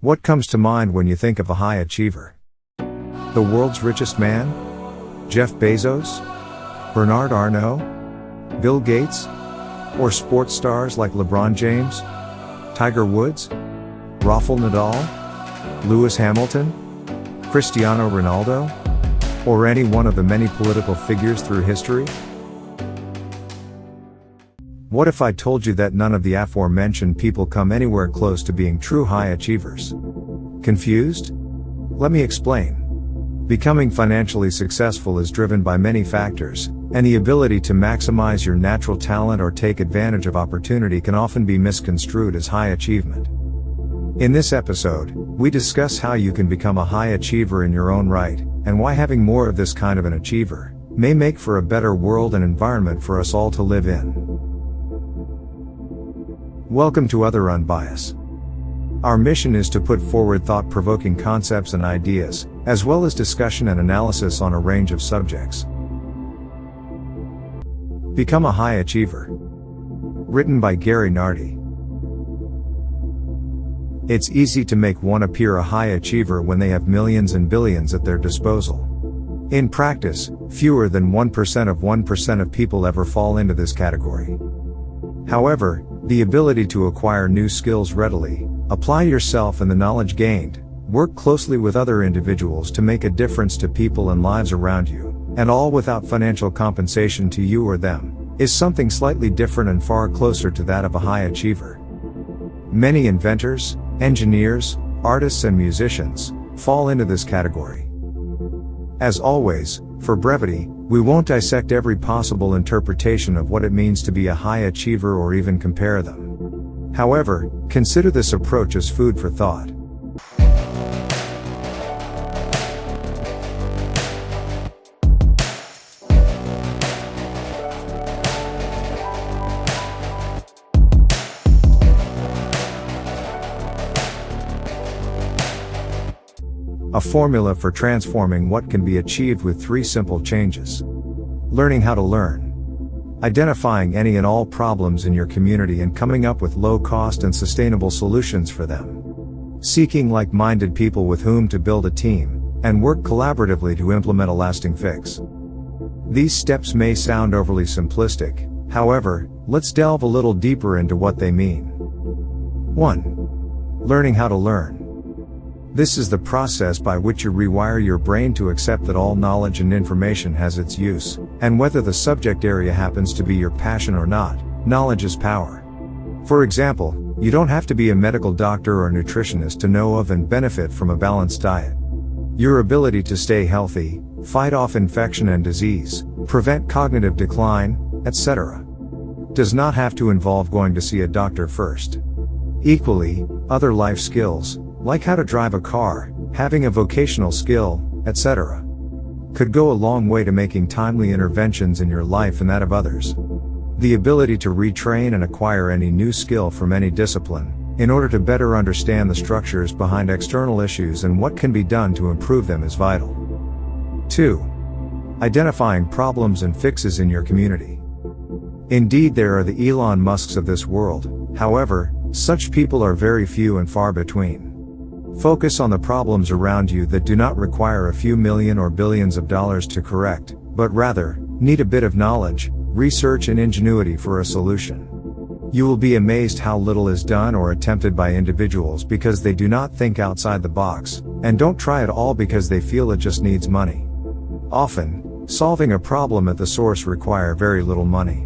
What comes to mind when you think of a high achiever? The world's richest man? Jeff Bezos? Bernard Arnault? Bill Gates? Or sports stars like LeBron James? Tiger Woods? Rafael Nadal? Lewis Hamilton? Cristiano Ronaldo? Or any one of the many political figures through history? What if I told you that none of the aforementioned people come anywhere close to being true high achievers? Confused? Let me explain. Becoming financially successful is driven by many factors, and the ability to maximize your natural talent or take advantage of opportunity can often be misconstrued as high achievement. In this episode, we discuss how you can become a high achiever in your own right, and why having more of this kind of an achiever may make for a better world and environment for us all to live in. Welcome to Other Unbiased. Our mission is to put forward thought-provoking concepts and ideas, as well as discussion and analysis on a range of subjects. Become a High Achiever. Written by Gary Nardi. It's easy to make one appear a high achiever when they have millions and billions at their disposal. In practice, fewer than 1% of people ever fall into this category. However, the ability to acquire new skills readily, apply yourself and the knowledge gained, work closely with other individuals to make a difference to people and lives around you, and all without financial compensation to you or them, is something slightly different and far closer to that of a high achiever. Many inventors, engineers, artists and musicians fall into this category. As always, for brevity, we won't dissect every possible interpretation of what it means to be a high achiever or even compare them. However, consider this approach as food for thought. A formula for transforming what can be achieved with 3 simple changes. Learning how to learn. Identifying any and all problems in your community and coming up with low-cost and sustainable solutions for them. Seeking like-minded people with whom to build a team, and work collaboratively to implement a lasting fix. These steps may sound overly simplistic, however, let's delve a little deeper into what they mean. 1. Learning how to learn. This is the process by which you rewire your brain to accept that all knowledge and information has its use, and whether the subject area happens to be your passion or not, knowledge is power. For example, you don't have to be a medical doctor or nutritionist to know of and benefit from a balanced diet. Your ability to stay healthy, fight off infection and disease, prevent cognitive decline, etc., does not have to involve going to see a doctor first. Equally, other life skills, like how to drive a car, having a vocational skill, etc., could go a long way to making timely interventions in your life and that of others. The ability to retrain and acquire any new skill from any discipline, in order to better understand the structures behind external issues and what can be done to improve them is vital. 2. Identifying problems and fixes in your community. Indeed, there are the Elon Musks of this world, however, such people are very few and far between. Focus on the problems around you that do not require a few million or billions of dollars to correct, but rather, need a bit of knowledge, research and ingenuity for a solution. You will be amazed how little is done or attempted by individuals because they do not think outside the box, and don't try at all because they feel it just needs money. Often, solving a problem at the source require very little money.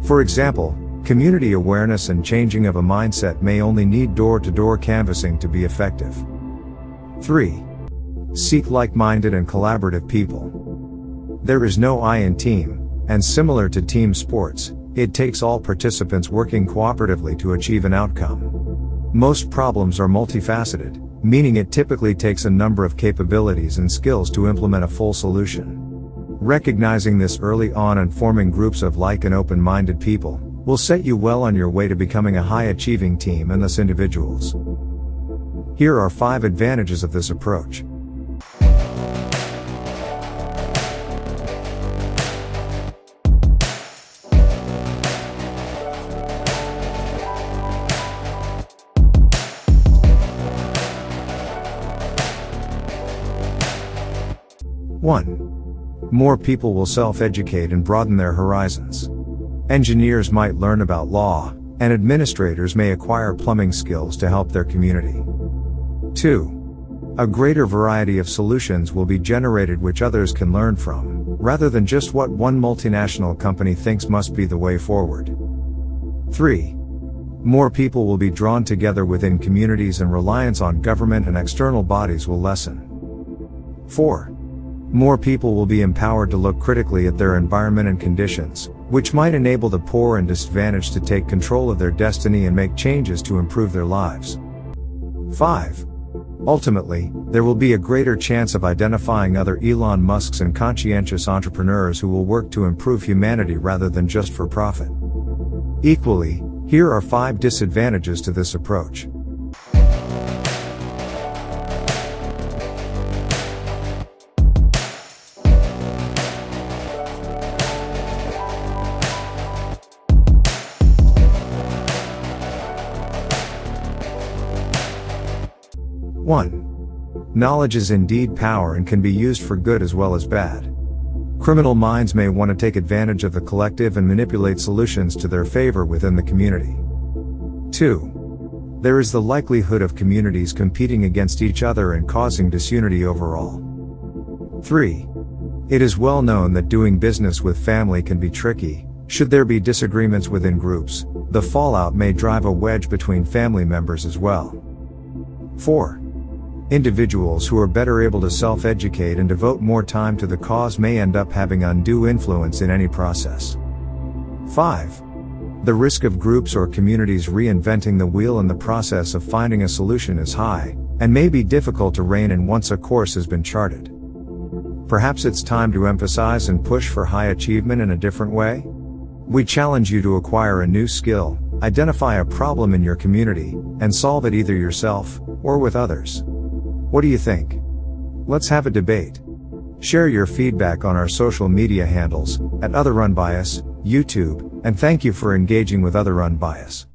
For example, community awareness and changing of a mindset may only need door-to-door canvassing to be effective. 3. Seek like-minded and collaborative people. There is no I in team, and similar to team sports, it takes all participants working cooperatively to achieve an outcome. Most problems are multifaceted, meaning it typically takes a number of capabilities and skills to implement a full solution. Recognizing this early on and forming groups of like and open-minded people will set you well on your way to becoming a high-achieving team and thus individuals. Here are 5 advantages of this approach. 1. More people will self-educate and broaden their horizons. Engineers might learn about law, and administrators may acquire plumbing skills to help their community. 2. A greater variety of solutions will be generated which others can learn from, rather than just what one multinational company thinks must be the way forward. 3. More people will be drawn together within communities and reliance on government and external bodies will lessen. 4. More people will be empowered to look critically at their environment and conditions, which might enable the poor and disadvantaged to take control of their destiny and make changes to improve their lives. 5. Ultimately, there will be a greater chance of identifying other Elon Musks and conscientious entrepreneurs who will work to improve humanity rather than just for profit. Equally, here are 5 disadvantages to this approach. One. Knowledge is indeed power and can be used for good as well as bad. Criminal minds may want to take advantage of the collective and manipulate solutions to their favor within the community. 2. There is the likelihood of communities competing against each other and causing disunity overall. 3. It is well known that doing business with family can be tricky. Should there be disagreements within groups, the fallout may drive a wedge between family members as well. 4. Individuals who are better able to self-educate and devote more time to the cause may end up having undue influence in any process. 5. The risk of groups or communities reinventing the wheel in the process of finding a solution is high, and may be difficult to rein in once a course has been charted. Perhaps it's time to emphasize and push for high achievement in a different way? We challenge you to acquire a new skill, identify a problem in your community, and solve it either yourself, or with others. What do you think? Let's have a debate. Share your feedback on our social media handles, @OtherUnbias, YouTube, and thank you for engaging with Other Unbias.